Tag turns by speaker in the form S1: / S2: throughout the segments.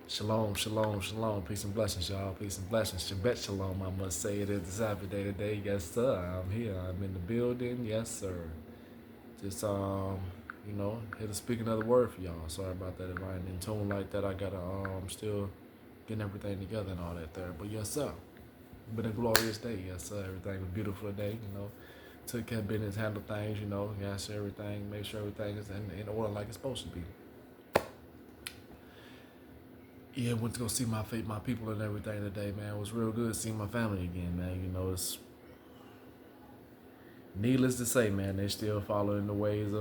S1: Shalom, shalom, shalom. Peace and blessings, y'all. Peace and blessings. Shabbat shalom. I must say it is the Sabbath day today. Yes, sir. I'm here. I'm in the building. Yes, sir. Just here to speak another word for y'all. Sorry about that. If I ain't in tune like that, I gotta still getting everything together and all that there. But yes, sir. Been a glorious day. Yes, sir. Everything was beautiful today. Took care of business, handled things. Yes, everything. Make sure everything is in order like it's supposed to be. Yeah, went to go see my people and everything today, man. It was real good seeing my family again, man. It's needless to say, man, they still following the ways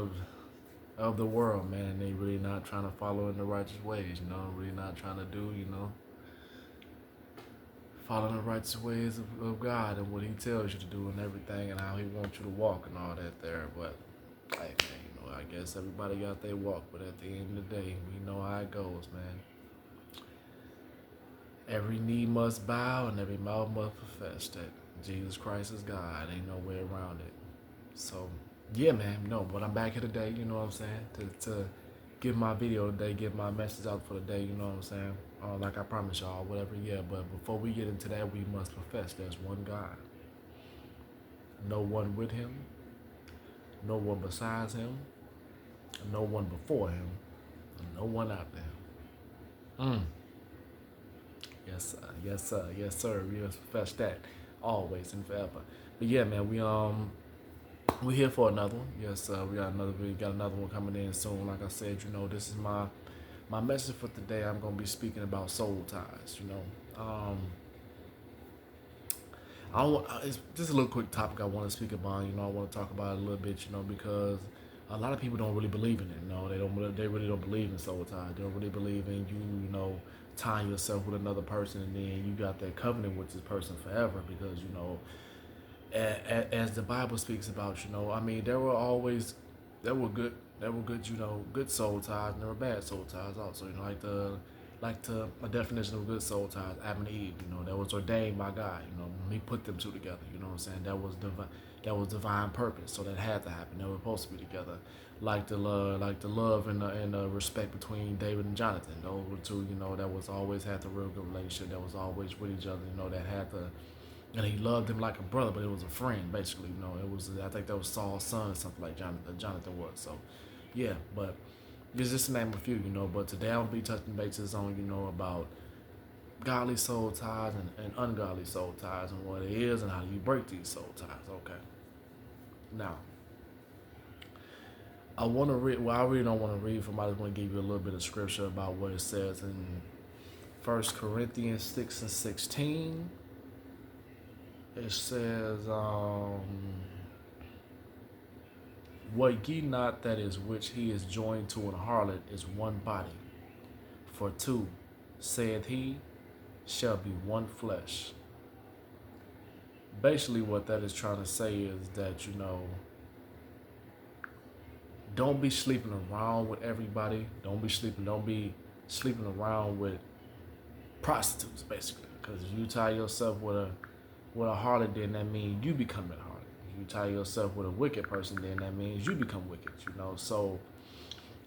S1: of the world, man. They really not trying to follow in the righteous ways, really not trying to do, follow the righteous ways of God and what he tells you to do and everything and how he wants you to walk and all that there. But hey man, I guess everybody got their walk, but at the end of the day, we know how it goes, man. Every knee must bow and every mouth must profess that Jesus Christ is God. Ain't no way around it. So, yeah, man, no, but I'm back here today, you know what I'm saying? To give my video today, give my message out for the day, you know what I'm saying? Like I promised y'all, whatever, yeah. But before we get into that, we must profess there's one God. No one with him, no one besides him, no one before him, and no one after him. Mm. Yes, sir. Yes, sir. Yes, sir. We must profess that always and forever. But yeah, man, we here for another one. Yes, we got another one coming in soon. Like I said, this is my message for today. I'm gonna be speaking about soul ties. It's just a little quick topic I want to speak about. I want to talk about it a little bit. Because a lot of people don't really believe in it. They don't. They really don't believe in soul ties. They don't really believe in you. Tying yourself with another person and then you got that covenant with this person forever. Because as the Bible speaks about, I mean, there were good, good soul ties, and there were bad soul ties also. Like a definition of good soul ties, Adam and Eve, that was ordained by God. When He put them two together. You know what I'm saying? That was divine purpose. So that had to happen. They were supposed to be together. Like the love and the respect between David and Jonathan. Those were two, that was always had the real good relationship. That was always with each other. That had the and he loved him like a brother, but it was a friend basically. It was I think that was Saul's son, something like Jonathan was. So, yeah, but it's just to name a few, But today I'll be touching bases on about godly soul ties and ungodly soul ties and what it is and how do you break these soul ties. Okay, now I want to read. Well, I really don't want to read from. I just want to give you a little bit of scripture about what it says in 1 Corinthians 6:16. It says, what ye not that is which he is joined to an harlot is one body. For two, saith he, shall be one flesh. Basically, what that is trying to say is that, don't be sleeping around with everybody. Don't be sleeping around with prostitutes, basically. Because if you tie yourself with a harlot, then that means you become that harlot. If you tie yourself with a wicked person, then that means you become wicked. So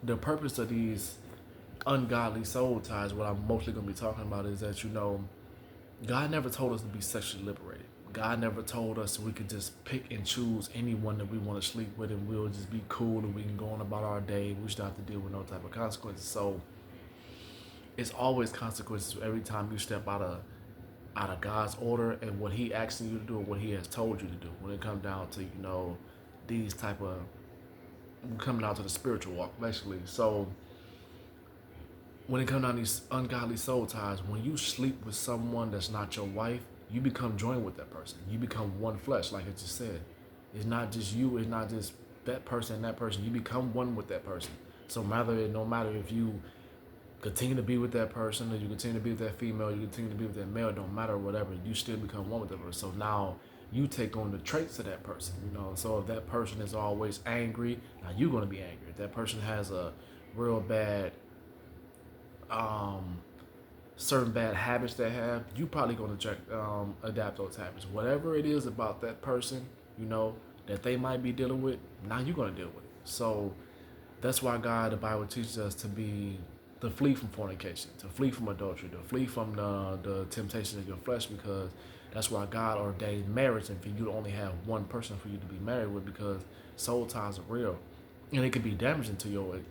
S1: the purpose of these ungodly soul ties, what I'm mostly going to be talking about, is that God never told us to be sexually liberated. God never told us we could just pick and choose anyone that we want to sleep with and we'll just be cool and we can go on about our day. We should have to deal with no type of consequences. So it's always consequences every time you step out of God's order and what He asking you to do and what He has told you to do. When it comes down to these type of coming down to the spiritual walk, basically. So when it comes down to these ungodly soul ties, when you sleep with someone that's not your wife, you become joined with that person. You become one flesh, like it just said. It's not just you. It's not just that person and that person. You become one with that person. So no matter if you continue to be with that person, or you continue to be with that female, you continue to be with that male, don't matter whatever, you still become one with that person. So now you take on the traits of that person, So if that person is always angry, now you're gonna be angry. If that person has a real bad certain bad habits they have, you probably gonna adapt those habits. Whatever it is about that person, that they might be dealing with, now you're gonna deal with it. So that's why the Bible teaches us to be to flee from fornication, to flee from adultery, to flee from the temptations of your flesh, because that's why God ordained marriage and for you to only have one person for you to be married with, because soul ties are real. And it can be damaging to you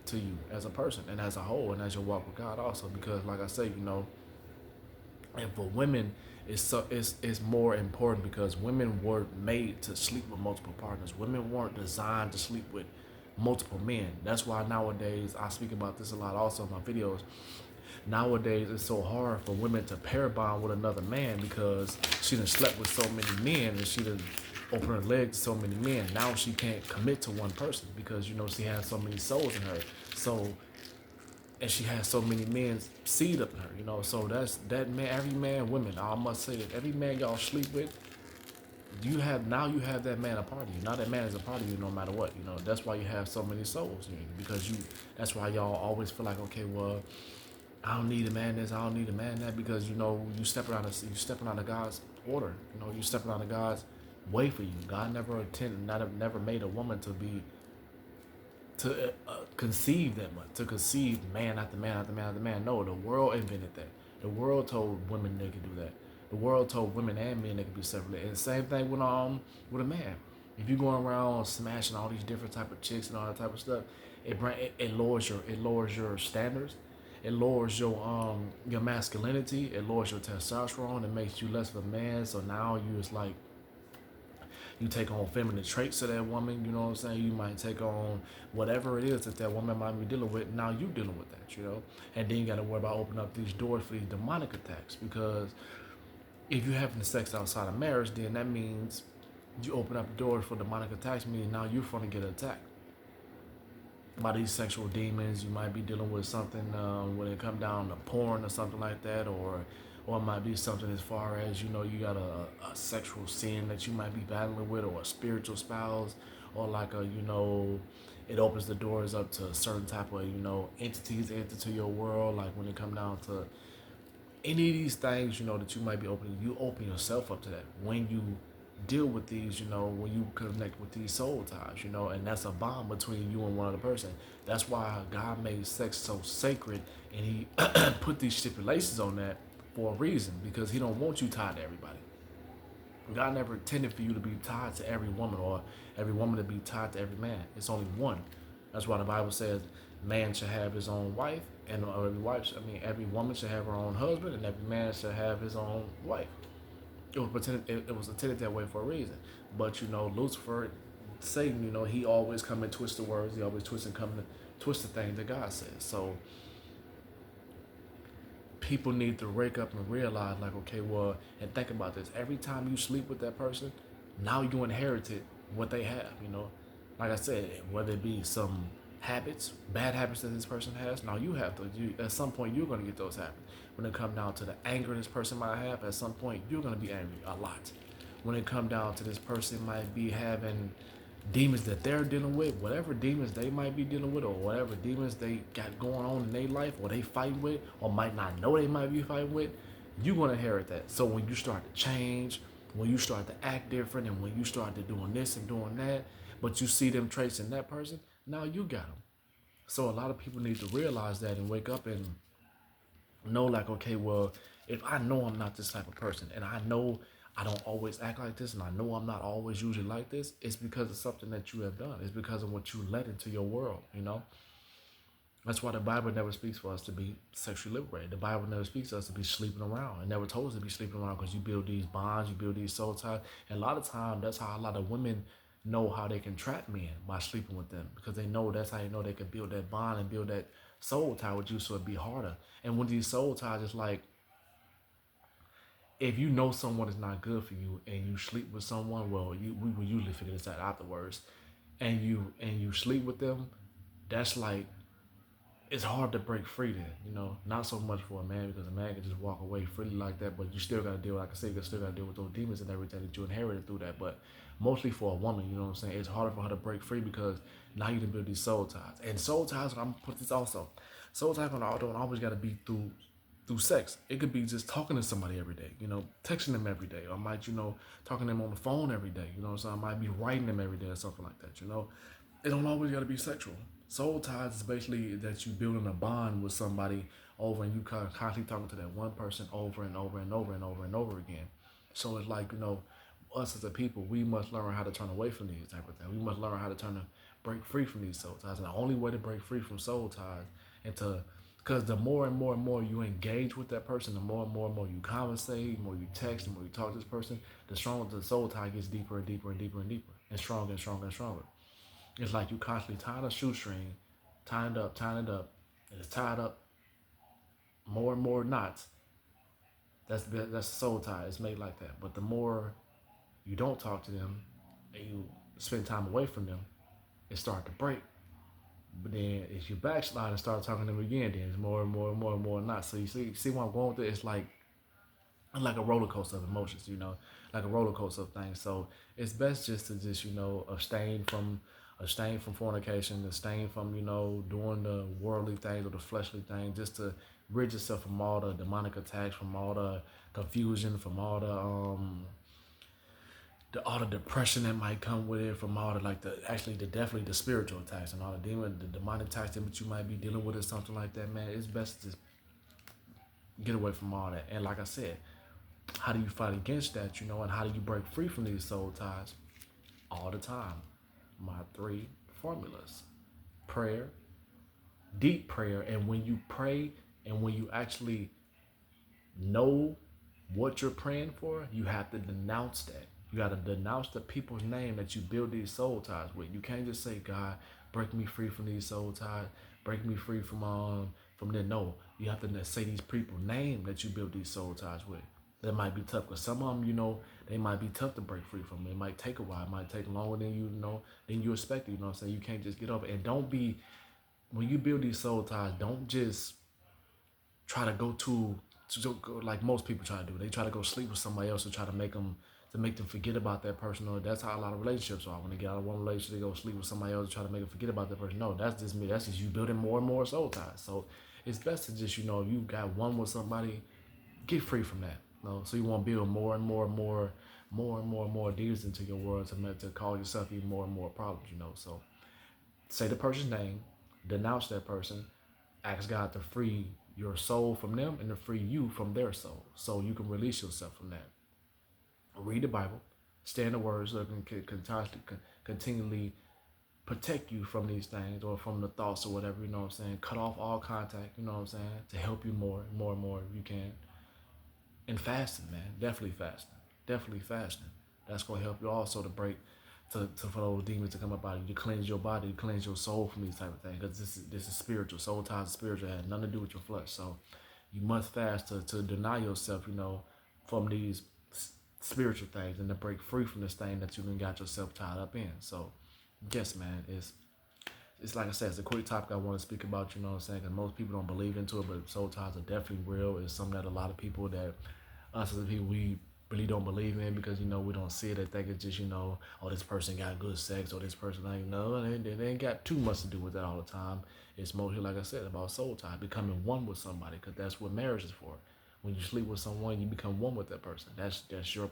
S1: as a person and as a whole and as your walk with God also, because like I say, and for women it's more important because women weren't made to sleep with multiple partners. Women weren't designed to sleep with multiple men. That's why nowadays, I speak about this a lot also in my videos, nowadays it's so hard for women to pair bond with another man because she done slept with so many men and she done opened her legs to so many men. Now she can't commit to one person because she has so many souls in her. So, and she has so many men's seed up in her. So that's that man, every man, women, I must say that every man y'all sleep with, you have that man a part of you. Now that man is a part of you no matter what. That's why you have so many souls. Because that's why y'all always feel like, okay, well, I don't need a man this, I don't need a man that, because you stepping out of God's order. You stepping out of God's way for you. God never made a woman to conceive that much, to conceive man after man after man after man. No, the world invented that. The world told women they could do that. The world told women and men they could be separate. And the same thing with a man. If you're going around smashing all these different type of chicks and all that type of stuff, it lowers your standards. It lowers your masculinity. It lowers your testosterone. It makes you less of a man. So now it's like you take on feminine traits of that woman. You know what I'm saying? You might take on whatever it is that woman might be dealing with. Now you dealing with that. And then you got to worry about opening up these doors for these demonic attacks, because if you're having sex outside of marriage, then that means you open up the doors for demonic attacks, meaning now you're going to get attacked by these sexual demons. You might be dealing with something when it come down to porn or something like that, or it might be something as far as you got a sexual sin that you might be battling with, or a spiritual spouse, or like it opens the doors up to certain type of entities enter to your world. Like when it come down to any of these things that you might be opening, you open yourself up to that when you deal with these, when you connect with these soul ties, and that's a bond between you and one other person. That's why God made sex so sacred, and he put these stipulations on that for a reason, because he don't want you tied to everybody. God never intended for you to be tied to every woman, or every woman to be tied to every man. It's only one. That's why the Bible says man should have his own wife, and every woman should have her own husband, and every man should have his own wife. It was intended that way for a reason. But Lucifer, Satan, he always come and twist the words. He always twist the things that God says. So people need to wake up and realize, like, okay, well, and think about this. Every time you sleep with that person, now you inherited what they have. Like I said, whether it be some habits, bad habits that this person has, now you have to. At some point, you're going to get those habits. When it comes down to the anger this person might have, at some point, you're going to be angry a lot. When it comes down to this person might be having demons that they're dealing with, whatever demons they might be dealing with, or whatever demons they got going on in their life, or they fighting with, or might not know they might be fighting with, you're going to inherit that. So when you start to change, when you start to act different, and when you start to doing this and doing that, but you see them traits in that person, now you got them. So a lot of people need to realize that and wake up and know, like, okay, well, if I know I'm not this type of person, and I know I don't always act like this, and I know I'm not always usually like this, it's because of something that you have done. It's because of what you let into your world. That's why the Bible never speaks for us to be sexually liberated. The Bible never speaks to us to be sleeping around. It never told us to be sleeping around, because you build these bonds, you build these soul ties. And a lot of times, that's how a lot of women know how they can trap men, by sleeping with them, because they know that's how they can build that bond and build that soul tie with you, so it'd be harder. And when these soul ties, it's like, if you know someone is not good for you and you sleep with someone, well, we will usually figure this out afterwards, and you sleep with them, that's like, it's hard to break free then, not so much for a man, because a man can just walk away freely like that, but you still got to deal, like I said, you still got to deal with those demons and everything that you inherited through that. But mostly for a woman, you know what I'm saying, it's harder for her to break free, because now you can build these soul ties. And soul ties, I'm gonna put this also, soul ties don't always got to be through sex. It could be just talking to somebody every day, texting them every day, or might, talking to them on the phone every day, so I might be writing them every day or something like that, It don't always got to be sexual. Soul ties is basically that you building a bond with somebody over, and you constantly talking to that one person over and over and over and over and over again. So it's like, us as a people, we must learn how to turn away from these type of things. We must learn how to break free from these soul ties. And the only way to break free from soul ties and to because the more and more you engage with that person, the more and more you conversate, the more you text, the more you talk to this person, the stronger the soul tie gets deeper and deeper and deeper and deeper, and stronger and stronger and stronger. It's like you constantly tying a shoestring, tying it up, and it's tied up more and more knots. That's soul tie. It's made like that. But the more you don't talk to them and you spend time away from them, it starts to break. But then if you backslide and start talking to them again, then it's more and more and more and more knots. So you see where I'm going with it? It's like a roller coaster of emotions, like a roller coaster of things. So it's best just to abstain from fornication, abstain from doing the worldly things or the fleshly things, just to rid yourself from all the demonic attacks, from all the confusion, from all the depression that might come with it, from all the definitely the spiritual attacks and all the demonic attacks that you might be dealing with or something like that, man. It's best to just get away from all that. And like I said, how do you fight against that, and how do you break free from these soul ties? All the time. My three formulas: prayer, deep prayer, and when you pray and when you actually know what you're praying for, you have to denounce that. You got to denounce the people's name that you build these soul ties with. You can't just say, God, break me free from these soul ties, break me free from them. No, you have to say these people's name that you build these soul ties with. That might be tough because some of them, they might be tough to break free from. It might take a while. It might take longer than than you expected. You know what I'm saying? You can't just get over it. And don't be, when you build these soul ties, don't just try to go like most people try to do. They try to go sleep with somebody else to try to make them forget about that person. Or that's how a lot of relationships are. When they get out of one relationship, they go sleep with somebody else to try to make them forget about that person. No, that's just me. That's just you building more and more soul ties. So it's best to just, if you got one with somebody, get free from that. So you want to build more and more demons into your world to cause yourself even more and more problems. So say the person's name, denounce that person, ask God to free your soul from them and to free you from their soul, so you can release yourself from that. Read the Bible, stay in the Word, so it can continually protect you from these things or from the thoughts or whatever. You know what I'm saying? Cut off all contact. You know what I'm saying? To help you more and more if you can. And fasting, man, definitely fasting. That's gonna help you also to break, for those demons to come up out of you, to cleanse your body, to cleanse your soul from these type of things. Because this is spiritual. Soul ties are spiritual. It has nothing to do with your flesh. So you must fast to deny yourself, from these spiritual things and to break free from this thing that you done got yourself tied up in. So yes, man, it's like I said, it's a quick topic I want to speak about, you know what I'm saying? Because most people don't believe into it, but soul ties are definitely real. It's something that a lot of people that us as people, we really don't believe in because, we don't see it. They think it's just, oh, this person got good sex or this person, they ain't got too much to do with that all the time. It's mostly, like I said, about soul tie, becoming one with somebody, because that's what marriage is for. When you sleep with someone, you become one with that person. That's your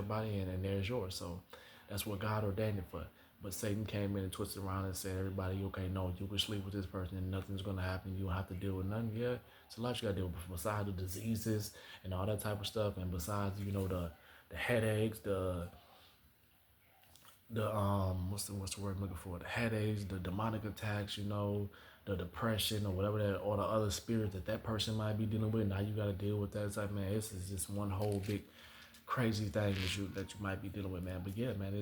S1: body, and there's yours. So that's what God ordained it for. But Satan came in and twisted around and said, everybody, okay, no, you can sleep with this person and nothing's going to happen. You don't have to deal with nothing. Yeah, it's a lot you got to deal with besides the diseases and all that type of stuff. And besides, the headaches, what's the word I'm looking for? The headaches, the demonic attacks, the depression or whatever that, or the other spirit that person might be dealing with. Now you got to deal with that. It's like, man, this is just one whole big crazy thing that you might be dealing with, man. But yeah, man,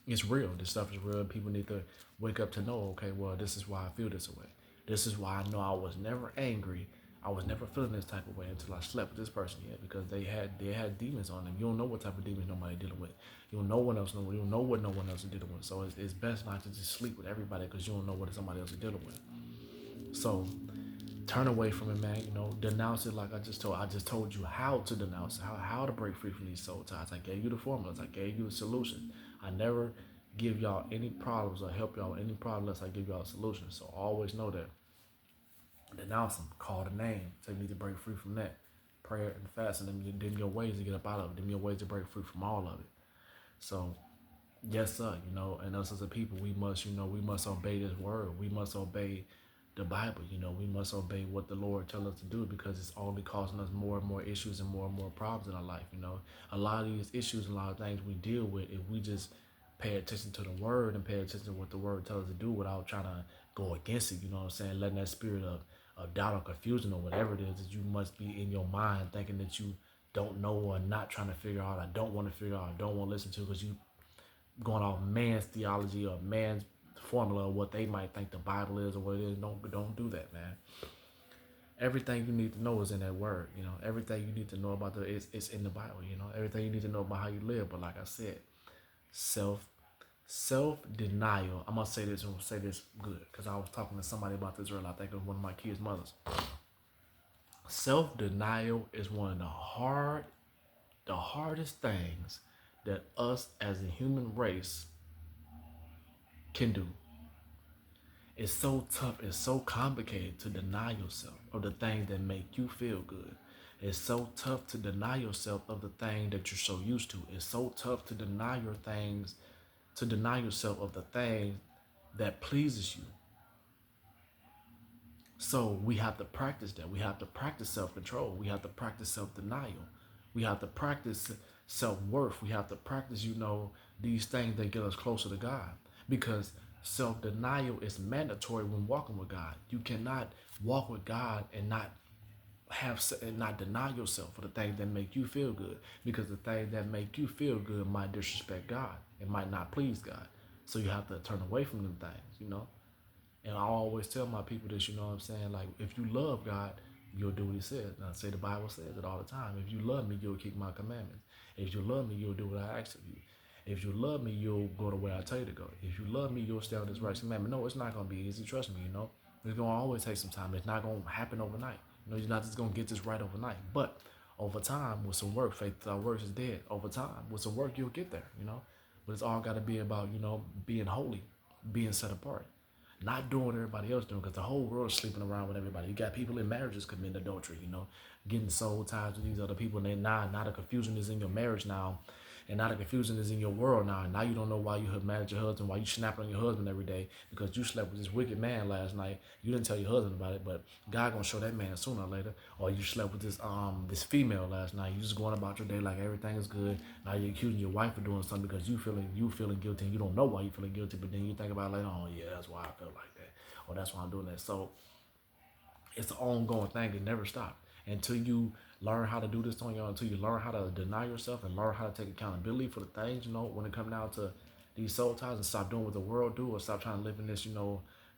S1: it's real. This stuff is real. People need to wake up to know, okay, well, this is why I feel this way. This is why I know I was never angry. I was never feeling this type of way until I slept with this person yet, because they had demons on them. You don't know what type of demons nobody dealing with. You don't know what else. You don't know what no one else is dealing with. So it's best not to just sleep with everybody, because you don't know what somebody else is dealing with. So turn away from it, man. Denounce it like I just told you how to denounce it, how to break free from these soul ties. I gave you the formulas. I gave you the solution. I never give y'all any problems or help y'all with any problems unless I give y'all a solution. So always know that. Denounce them. Call the name. So you need to break free from that. Prayer and fasting. Them your ways to get up out of it. Them your ways to break free from all of it. So Yes, sir. And us as a people, we must obey this word. We must obey the Bible. We must obey what the Lord tells us to do because it's only causing us more and more issues and more problems in our life. A lot of these issues, a lot of things we deal with, if we just pay attention to the word and pay attention to what the word tells us to do without trying to go against it, letting that spirit of doubt or confusion or whatever it is that you must be in your mind thinking that you don't know or not trying to figure out, I don't want to figure out, I don't want to listen to because you going off man's theology or man's formula of what they might think the Bible is or what it is. Don't do that, man. Everything you need to know is in that word. Everything you need to know about it's in the Bible. Everything you need to know about how you live. But like I said, self denial. I'm gonna say this and say this good because I was talking to somebody about this earlier. I think it was one of my kids' mothers. Self denial is one of the hardest things that us as a human race can do. It's so tough, it's so complicated to deny yourself of the things that make you feel good. It's so tough to deny yourself of the thing that you're so used to. It's so tough to deny yourself of the thing that pleases you. So we have to practice that. We have to practice self-control. We have to practice self-denial. We have to practice self-worth. We have to practice, these things that get us closer to God. Because self-denial is mandatory when walking with God. You cannot walk with God and not deny yourself for the things that make you feel good. Because the things that make you feel good might disrespect God. It might not please God. So you have to turn away from them things. And I always tell my people this, like, if you love God, you'll do what he says. And I say the Bible says it all the time. If you love me, you'll keep my commandments. If you love me, you'll do what I ask of you. If you love me, you'll go the way I tell you to go. If you love me, you'll stay on this right commandment. No, it's not going to be easy. Trust me, It's going to always take some time. It's not going to happen overnight. You're not just going to get this right overnight. But over time, with some work, faith without works is dead. Over time, with some work, you'll get there. But it's all got to be about, being holy, being set apart. Not doing what everybody else doing, because the whole world is sleeping around with everybody. You got people in marriages committing adultery, getting soul ties with these other people, and then now the confusion is in your marriage now, and now the confusion is in your world now. And now you don't know why you have mad at your husband, why you snapping on your husband every day because you slept with this wicked man last night. You didn't tell your husband about it, but God gonna show that man sooner or later. Or you slept with this female last night. You just going about your day like everything is good. Now you're accusing your wife of doing something because you feeling guilty, and you don't know why you feeling guilty. But then you think about it later, oh yeah, that's why I felt like that, or that's why I'm doing that. So it's an ongoing thing that never stops until you learn how to do this on your own, until you learn how to deny yourself and learn how to take accountability for the things, when it comes down to these soul ties, and stop doing what the world do, or stop trying to live in this,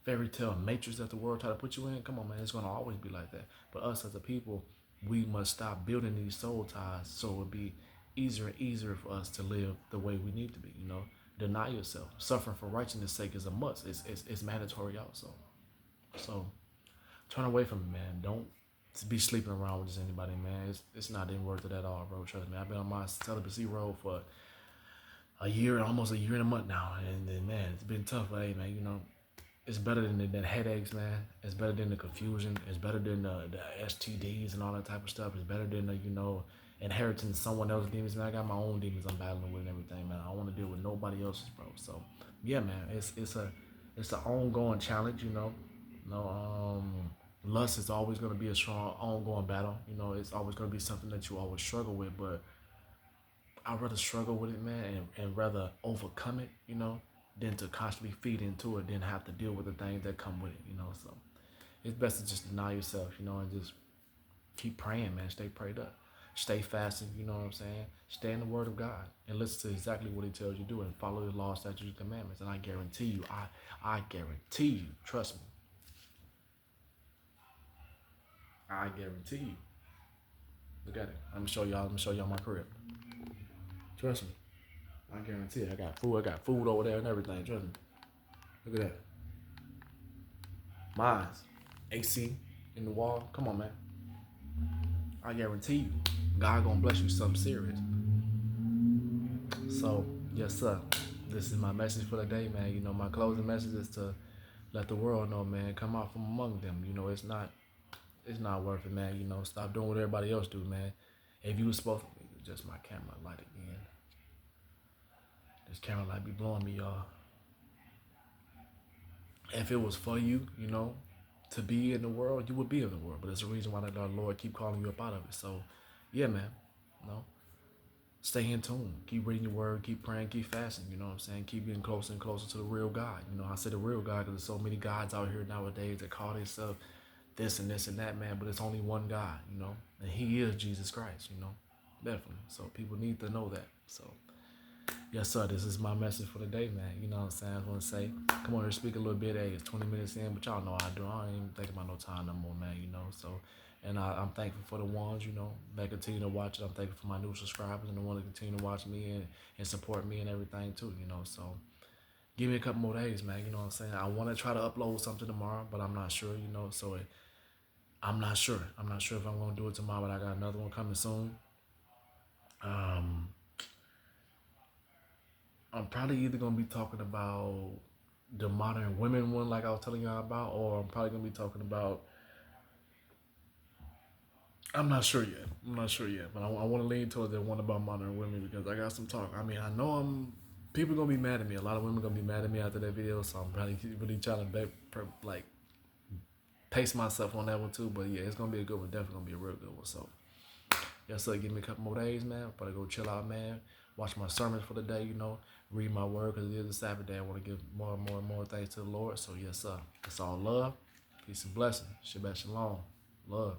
S1: fairy tale matrix that the world try to put you in. Come on, man, it's going to always be like that. But us as a people, we must stop building these soul ties so it'll be easier and easier for us to live the way we need to be, Deny yourself. Suffering for righteousness' sake is a must. It's mandatory also. So turn away from it, man. Don't be sleeping around with just anybody, man. It's not even worth it at all, bro. Trust me. I've been on my celibacy road for almost a year and a month now, and man, it's been tough. But hey, man, it's better than the headaches, man. It's better than the confusion. It's better than the STDs and all that type of stuff. It's better than inheriting someone else's demons. Man, I got my own demons I'm battling with and everything, man. I don't want to deal with nobody else's, bro. So yeah, man, it's an ongoing challenge, lust is always going to be a strong, ongoing battle. It's always going to be something that you always struggle with. But I'd rather struggle with it, man, and rather overcome it, than to constantly feed into it, than have to deal with the things that come with it, So it's best to just deny yourself, and just keep praying, man. Stay prayed up. Stay fasting, you know what I'm saying? Stay in the word of God and listen to exactly what he tells you to do and follow his law, statutes, and commandments. And I guarantee you, I guarantee you, trust me, I guarantee you. Look at it. I'm gonna show y'all my crib. Trust me. I guarantee it. I got food over there and everything. Trust me. Look at that. Mine's AC in the wall. Come on, man. I guarantee you, God gonna bless you something serious. So, yes, sir. This is my message for the day, man. My closing message is to let the world know, man. Come out from among them. It's not worth it, man. Stop doing what everybody else do, man. If you was supposed to, just my camera light again. This camera light be blowing me, y'all. If it was for you, you know, to be in the world, you would be in the world. But there's a reason why the Lord keep calling you up out of it. So, yeah, man. You know, stay in tune. Keep reading your word. Keep praying. Keep fasting. You know what I'm saying? Keep getting closer and closer to the real God. You know, I say the real God because there's so many gods out here nowadays that call themselves this and this and that, man. But it's only one God, you know, and He is Jesus Christ. You know, definitely. So people need to know that. So. Yes, sir. This is my message for the day, man. You know what I'm saying? I just want to say, come on here, speak a little bit. Hey, it's 20 minutes in, but y'all know I do. I ain't even thinking about no time no more, man. You know, so, and I'm thankful for the ones, you know, that continue to watch it. I'm thankful for my new subscribers and the ones that continue to watch me and support me and everything too, you know. So, give me a couple more days, man. You know what I'm saying? I want to try to upload something tomorrow, but I'm not sure, you know. So, I'm not sure. I'm not sure if I'm going to do it tomorrow, but I got another one coming soon. Um, I'm probably either gonna be talking about the modern women one, like I was telling y'all about, or I'm probably gonna be talking about. I'm not sure yet. I'm not sure yet, but I want to lean towards the one about modern women because I got some talk. I mean, I know people gonna be mad at me. A lot of women gonna be mad at me after that video, so I'm probably really trying to like pace myself on that one too. But yeah, it's gonna be a good one. Definitely gonna be a real good one. So. Yes, sir. Give me a couple more days, man. Probably go chill out, man. Watch my sermons for the day, you know. Read my word because it is a Sabbath day. I want to give more and more and more thanks to the Lord. So, yes, sir. It's all love, peace, and blessing. Shabbat shalom. Love.